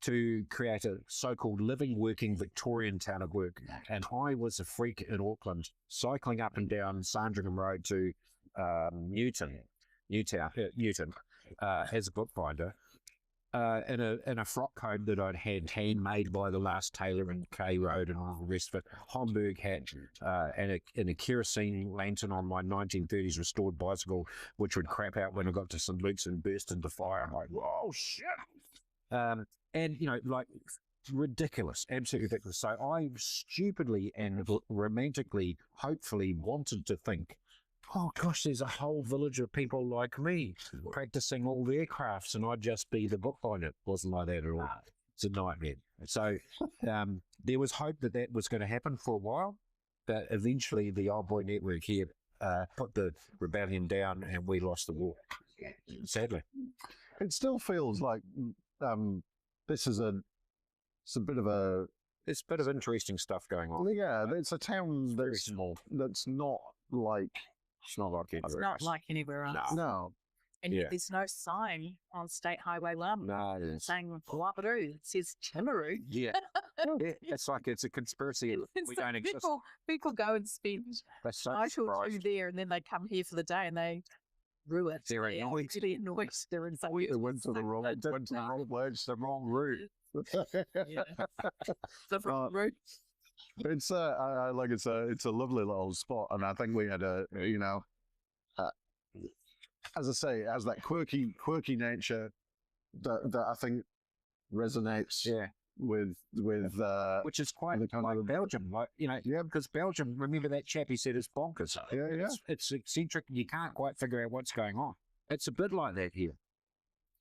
to create a so-called living, working Victorian town of work. And I was a freak in Auckland, cycling up and down Sandringham Road to Newtown, as a bookbinder, in a frock coat that I'd had handmade by the last tailor in K Road and all the rest of it, Homburg hat, and a kerosene lantern on my 1930s restored bicycle, which would crap out when I got to St. Luke's and burst into fire. I'm like, whoa, shit. And, like ridiculous, absolutely ridiculous. So I stupidly and romantically, hopefully wanted to think, oh gosh, there's a whole village of people like me practicing all their crafts, and I'd just be the bookbinder. It wasn't like that at all. It's a nightmare. So there was hope that was going to happen for a while, but eventually the Old Boy Network here put the rebellion down, and we lost the war, sadly. It still feels like this is it's a bit of a... There's a bit of interesting stuff going on. Yeah, it's a town Very small. That's not like... It's not like It's not like anywhere else. No. And Yeah. there's no sign on State Highway 1 No, it's... saying Oāmaru. It says Timaru. Yeah. It's like it's a conspiracy. We So don't exist. people go and spend That's so night or two surprised. there, and then they come here for the day and they rue it. They're annoyed. Really annoyed. They're in such It went to the wrong place, the wrong route. the wrong route. It's it's a lovely little spot, and I think we had uh, as I say, it has that quirky nature that I think resonates Yeah. with Which is quite the kind like of- Belgium, because Belgium, remember that chap he said is bonkers. Yeah. It's eccentric and you can't quite figure out what's going on. It's a bit like that here.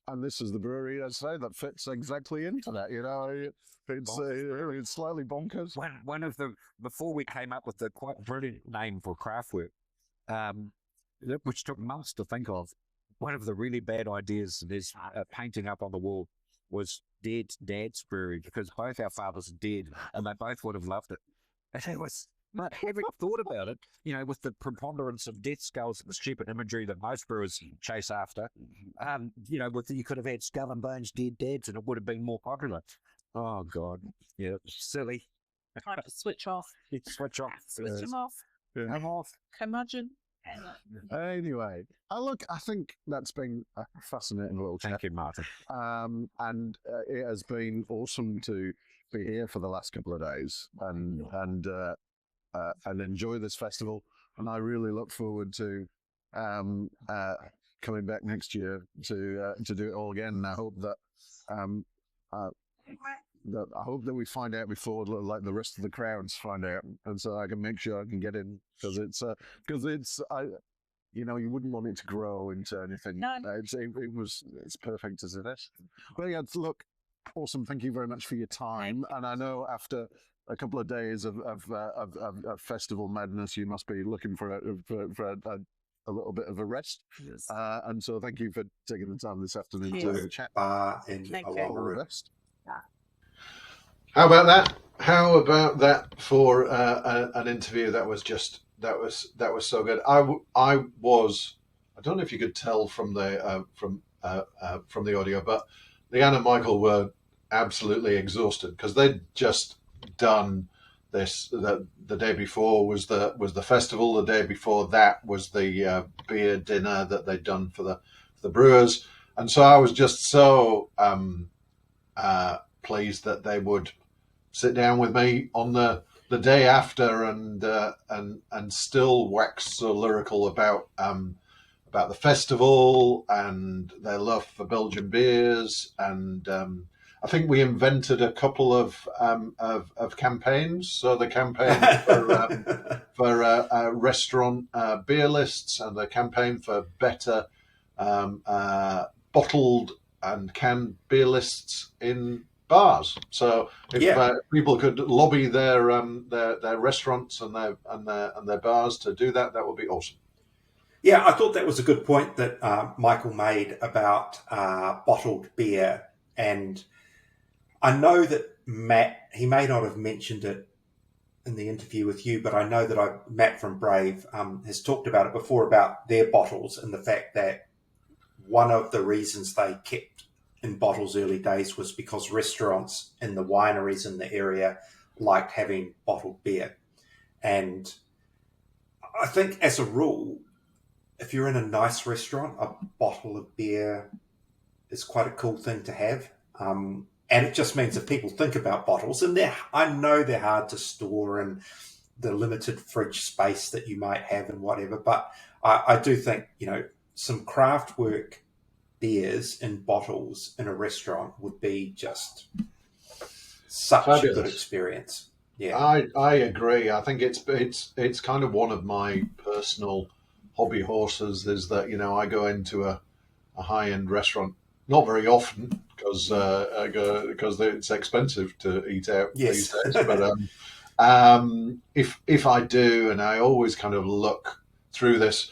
And this is the brewery, I'd say, that fits exactly into that. It's slightly bonkers. One of the, before we came up with the quite brilliant name for Craftwork, which took months to think of, one of the really bad ideas there's painting up on the wall was Dead Dad's Brewery, because both our fathers are dead and they both would have loved it. And it was, but having thought about it, with the preponderance of death skulls and the stupid imagery that most brewers chase after, you could have had Skull and Bones Dead Dads and it would have been more popular. Oh, God. Yeah, silly. Time to switch off. Switch off. Switch them off. I'm off. Imagine. Anyway, look, I think that's been a fascinating little chat. Thank you, Martin. And it has been awesome to be here for the last couple of days and enjoy this festival. And I really look forward to coming back next year to do it all again. And I hope that I hope that we find out before like the rest of the crowds find out, and so I can make sure I can get in, because you wouldn't want it to grow into anything. No. It's perfect as it is. But yeah, look, awesome. Thank you very much for your time. And I know after a couple of days of festival madness, you must be looking for a little bit of a rest. Yes. And so thank you for taking the time this afternoon Yes. to have a chat. In Thank you. All the Oāmaru. best. How about that? How about that for an interview that was so good. I don't know if you could tell from the audio, but Leanne and Michael were absolutely exhausted because they'd just done this. The day before was the festival. The day before that was the beer dinner that they'd done for the brewers, and so I was just so pleased that they would sit down with me on the day after and still wax so lyrical about the festival and their love for Belgian beers. And I think we invented a couple of campaigns. So the campaign for restaurant beer lists, and the campaign for better bottled and canned beer lists in bars. So if people could lobby their restaurants and their bars to do that, that would be awesome. Yeah, I thought that was a good point that Michael made about bottled beer. And I know that Matt, he may not have mentioned it in the interview with you, but I know that Matt from Brave has talked about it before, about their bottles and the fact that one of the reasons they kept in bottles early days was because restaurants and the wineries in the area liked having bottled beer. And I think as a rule, if you're in a nice restaurant, a bottle of beer is quite a cool thing to have. And it just means that people think about bottles, and I know they're hard to store and the limited fridge space that you might have and whatever. But I do think, some Craftwork beers in bottles in a restaurant would be just such Fabulous. a good experience. Yeah, I agree. I think it's kind of one of my personal hobby horses, is that I go into a high-end restaurant not very often because it's expensive to eat out these days. But if I do, and I always kind of look through this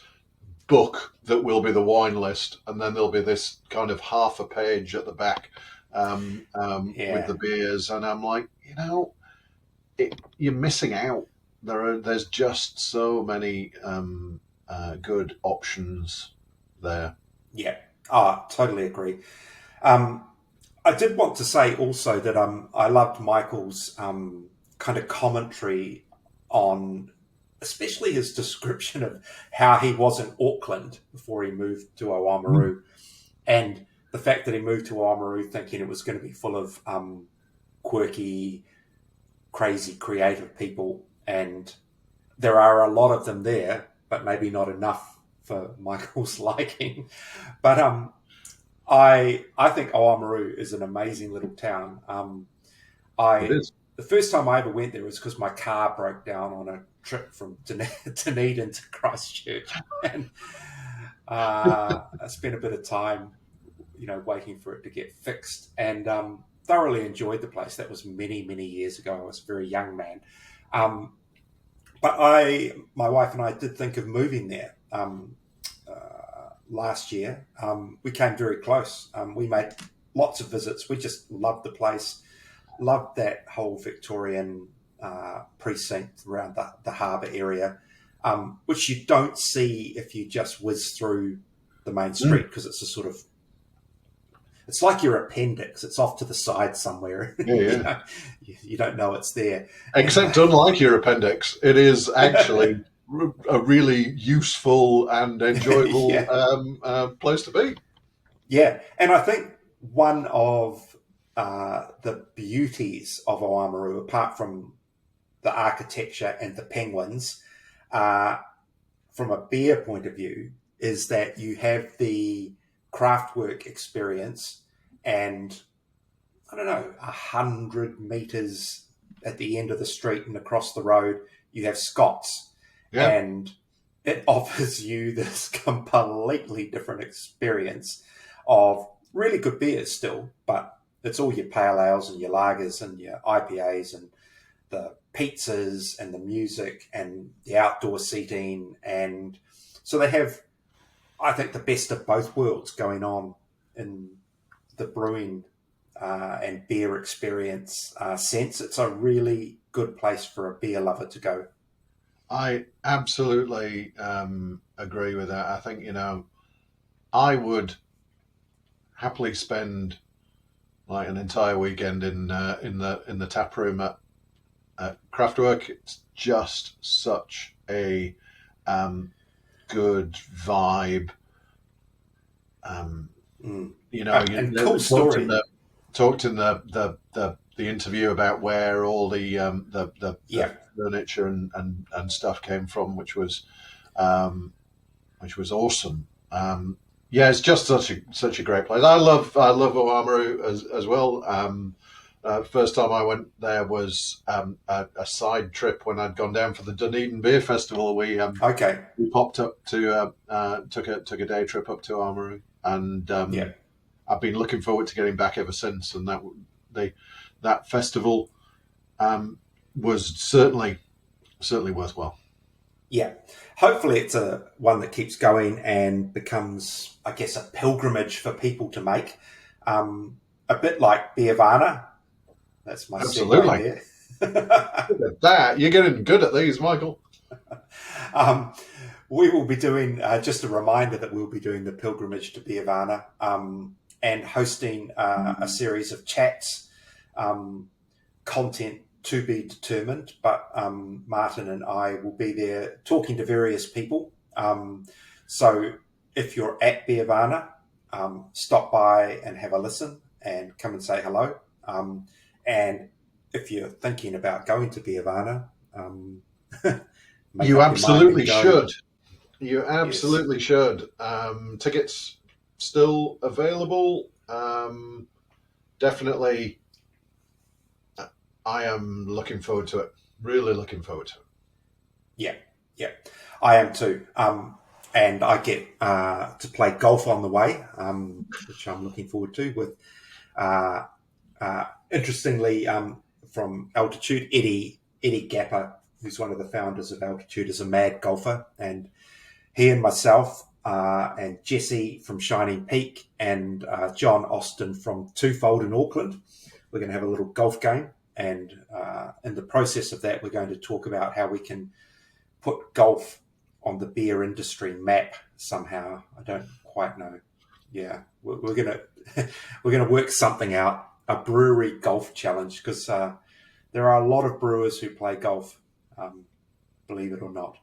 book that will be the wine list, and then there'll be this kind of half a page at the back with the beers, and I'm like, you're missing out. There's just so many good options there. Yeah, totally agree. I did want to say also that I loved Michael's kind of commentary on, especially his description of how he was in Auckland before he moved to Oāmaru, and the fact that he moved to Oāmaru thinking it was going to be full of quirky, crazy, creative people, and there are a lot of them there, but maybe not enough for Michael's liking. But I think Oāmaru is an amazing little town. It is. The first time I ever went there was because my car broke down on a trip from Dunedin to Christchurch, and I spent a bit of time, waiting for it to get fixed, and thoroughly enjoyed the place. That was many, many years ago. I was a very young man, but my wife and I did think of moving there last year. We came very close. We made lots of visits. We just loved the place. Loved that whole Victorian precinct around the harbour area, which you don't see if you just whiz through the main street, because it's it's like your appendix. It's off to the side somewhere. Yeah. You don't know it's there. Except unlike your appendix, it is actually a really useful and enjoyable place to be. Yeah, and I think one of the beauties of Oāmaru, apart from the architecture and the penguins, from a beer point of view, is that you have the Craftwork experience, and I don't know, 100 meters at the end of the street and across the road, you have Scott's, and it offers you this completely different experience of really good beers still, but it's all your pale ales and your lagers and your IPAs and the pizzas and the music and the outdoor seating. And so they have, I think, the best of both worlds going on in the brewing and beer experience sense. It's a really good place for a beer lover to go. I absolutely agree with that. I think, I would happily spend like an entire weekend in the tap room at Craftwork. It's just such a good vibe. And cool story. Talked in the interview about where all the furniture and stuff came from, which was awesome. It's just such a great place. I love Oāmaru as well. First time I went there was a side trip when I'd gone down for the Dunedin Beer Festival. We popped up to took a day trip up to Oāmaru, and I've been looking forward to getting back ever since. And that festival was certainly worthwhile. Yeah, hopefully it's one that keeps going and becomes, I guess, a pilgrimage for people to make. A bit like Beervana. That's my absolutely there. Look at that. You're getting good at these, Michael. We will be doing, just a reminder that we'll be doing the pilgrimage to Beervana and hosting a series of chats, content to be determined, but Martin and I will be there talking to various people. So if you're at Beervana, stop by and have a listen and come and say hello. And if you're thinking about going to Beervana, you absolutely should. You absolutely should. Tickets still available. Definitely. I am looking forward to it. Really looking forward to it. Yeah, I am too. And I get to play golf on the way, which I'm looking forward to. With interestingly, from Altitude, Eddie Gapper, who's one of the founders of Altitude, is a mad golfer, and he and myself and Jesse from Shining Peak and John Austin from Twofold in Auckland, we're going to have a little golf game. And in the process of that, we're going to talk about how we can put golf on the beer industry map somehow. I don't quite know. Yeah, we're gonna work something out, a brewery golf challenge, because there are a lot of brewers who play golf, believe it or not.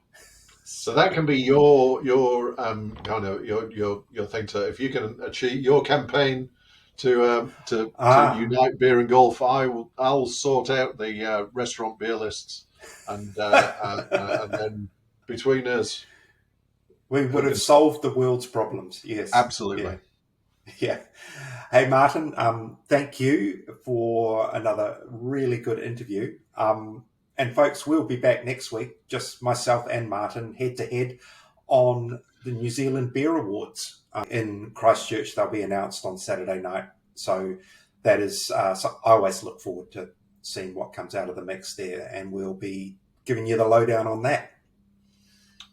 So that can be your kind of your thing to, if you can achieve your campaign to unite beer and golf, I'll sort out the restaurant beer lists, and then between us, We would have solved the world's problems. Yes. Absolutely. Yeah. Hey, Martin, thank you for another really good interview. And folks, we'll be back next week, just myself and Martin, head to head on the New Zealand Beer Awards in Christchurch. They'll be announced on Saturday night. So that is, so I always look forward to seeing what comes out of the mix there, and we'll be giving you the lowdown on that.